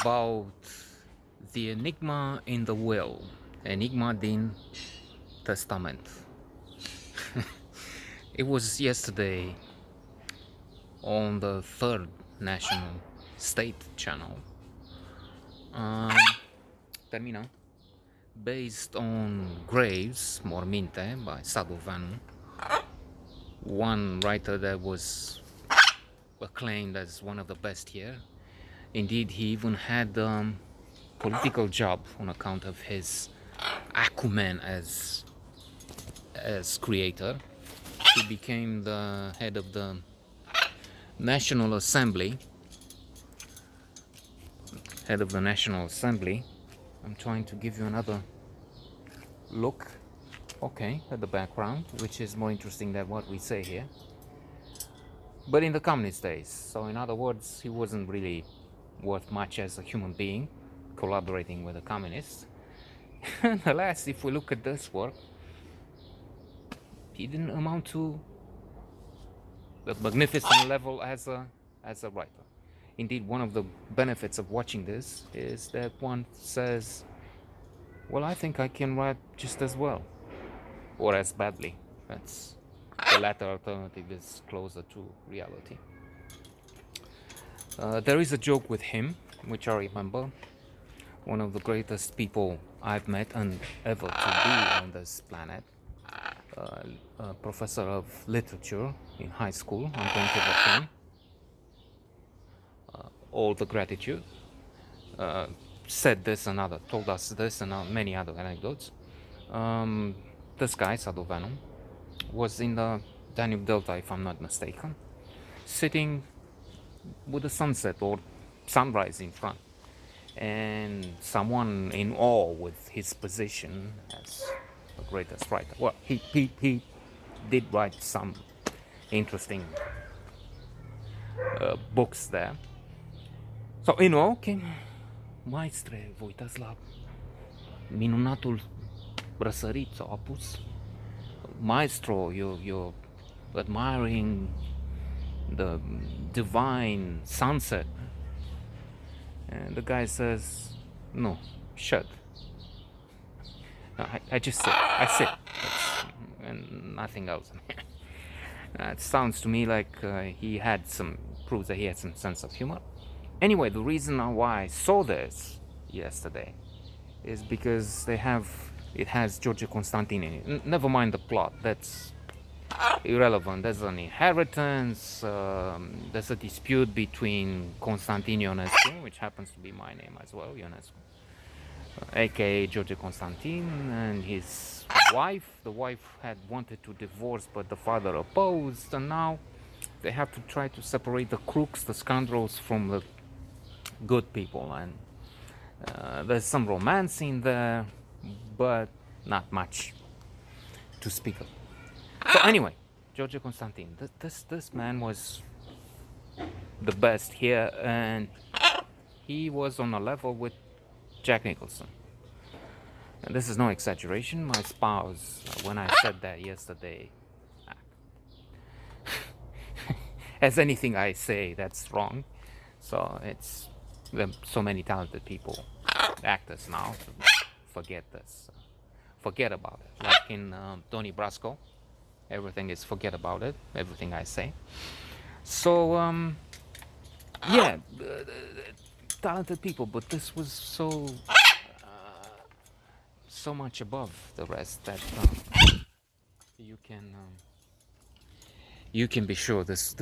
about the enigma in the will, enigma din testament. It was yesterday on the third national state channel, termină, based on Graves, Morminte, by Sadoveanu, one writer that was acclaimed as one of the best here. Indeed, he even had a political job on account of his acumen as creator. He became the head of the National Assembly. I'm trying to give you another look, okay, at the background, which is more interesting than what we say here. But in the communist days, so in other words, he wasn't really worth much as a human being, collaborating with the communists. Alas, if we look at this work, he didn't amount to the magnificent level as a writer. Indeed, one of the benefits of watching this is that one says, well, I think I can write just as well, or as badly. That's the latter alternative is closer to reality. There is a joke with him, which I remember. One of the greatest people I've met and ever to be on this planet. A professor of literature in high school. I'm going to give him all the gratitude. Said this and other, told us this and many other anecdotes. This guy, Sadoveanu, was in the Danube Delta, if I'm not mistaken, sitting with the sunset or sunrise in front, and someone in awe with his position as the greatest writer. Well, he did write some interesting books there. So, okay, maestre, vă uitați la minunatul răsărit sau apus? Maestro, you're admiring the divine sunset. And the guy says, no, shut. No, I just sit. I sit. And nothing else. It sounds to me like proves that he had some sense of humor. Anyway, the reason why I saw this yesterday is because it has George Constantin in it. Never mind the plot, that's irrelevant. There's an inheritance, there's a dispute between Constantin Ionescu, which happens to be my name as well, Ionescu, aka George Constantin, and his wife. The wife had wanted to divorce, but the father opposed, and now they have to try to separate the crooks, the scoundrels, from the good people, and there's some romance in there, but not much to speak of. So anyway, George Constantin, this man was the best here, and he was on a level with Jack Nicholson. And this is no exaggeration. My spouse, when I said that yesterday, as anything I say that's wrong. So it's so many talented people, actors now, forget this, forget about it. Like in Tony Brasco, everything is forget about it, everything I say. So yeah, talented people, but this was so much above the rest that you can be sure this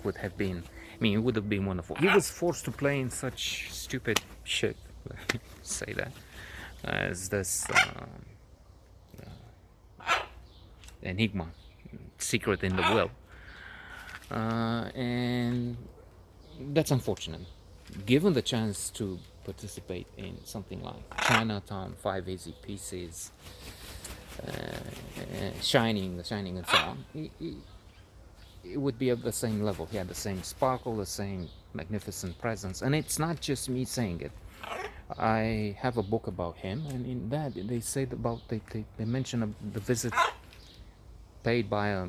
would have been, I mean, it would have been wonderful. He was forced to play in such stupid shit, let me say that, as this enigma, secret in the will, and that's unfortunate. Given the chance to participate in something like Chinatown, 5 Easy Pieces, Shining, The Shining, and so on, it would be of the same level. He had the same sparkle, the same magnificent presence, and it's not just me saying it. I have a book about him, and in that they said about they mention the visit paid by a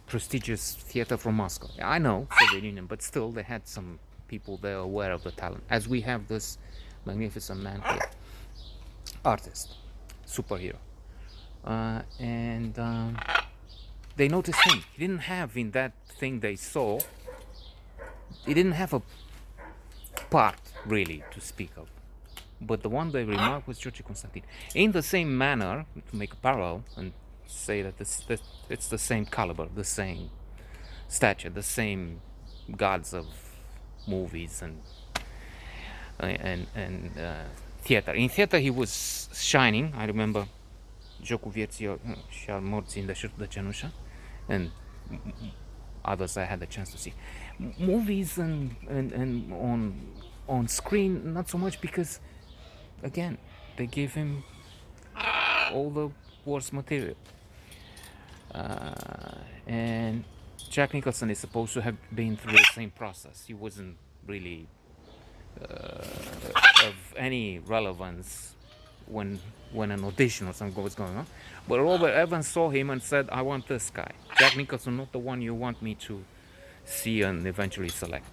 prestigious theater from Moscow. I know Soviet Union, but still they had some people they're aware of the talent, as we have this magnificent man here, artist, superhero, and they noticed him. He didn't have in that thing they saw. He didn't have a part really to speak of. But the one they remarked was George Constantin. In the same manner, to make a parallel and say that it's the same caliber, the same stature, the same gods of movies and theater. In theater he was shining. I remember Jocul vieții și al morții în deșertul de cenușă, and others I had the chance to see. Movies and on screen, not so much, because again they gave him all the worst material. And Jack Nicholson is supposed to have been through the same process. He wasn't really of any relevance when an audition or something was going on. But Robert Evans saw him and said, I want this guy. Jack Nicholson, not the one you want me to see and eventually select.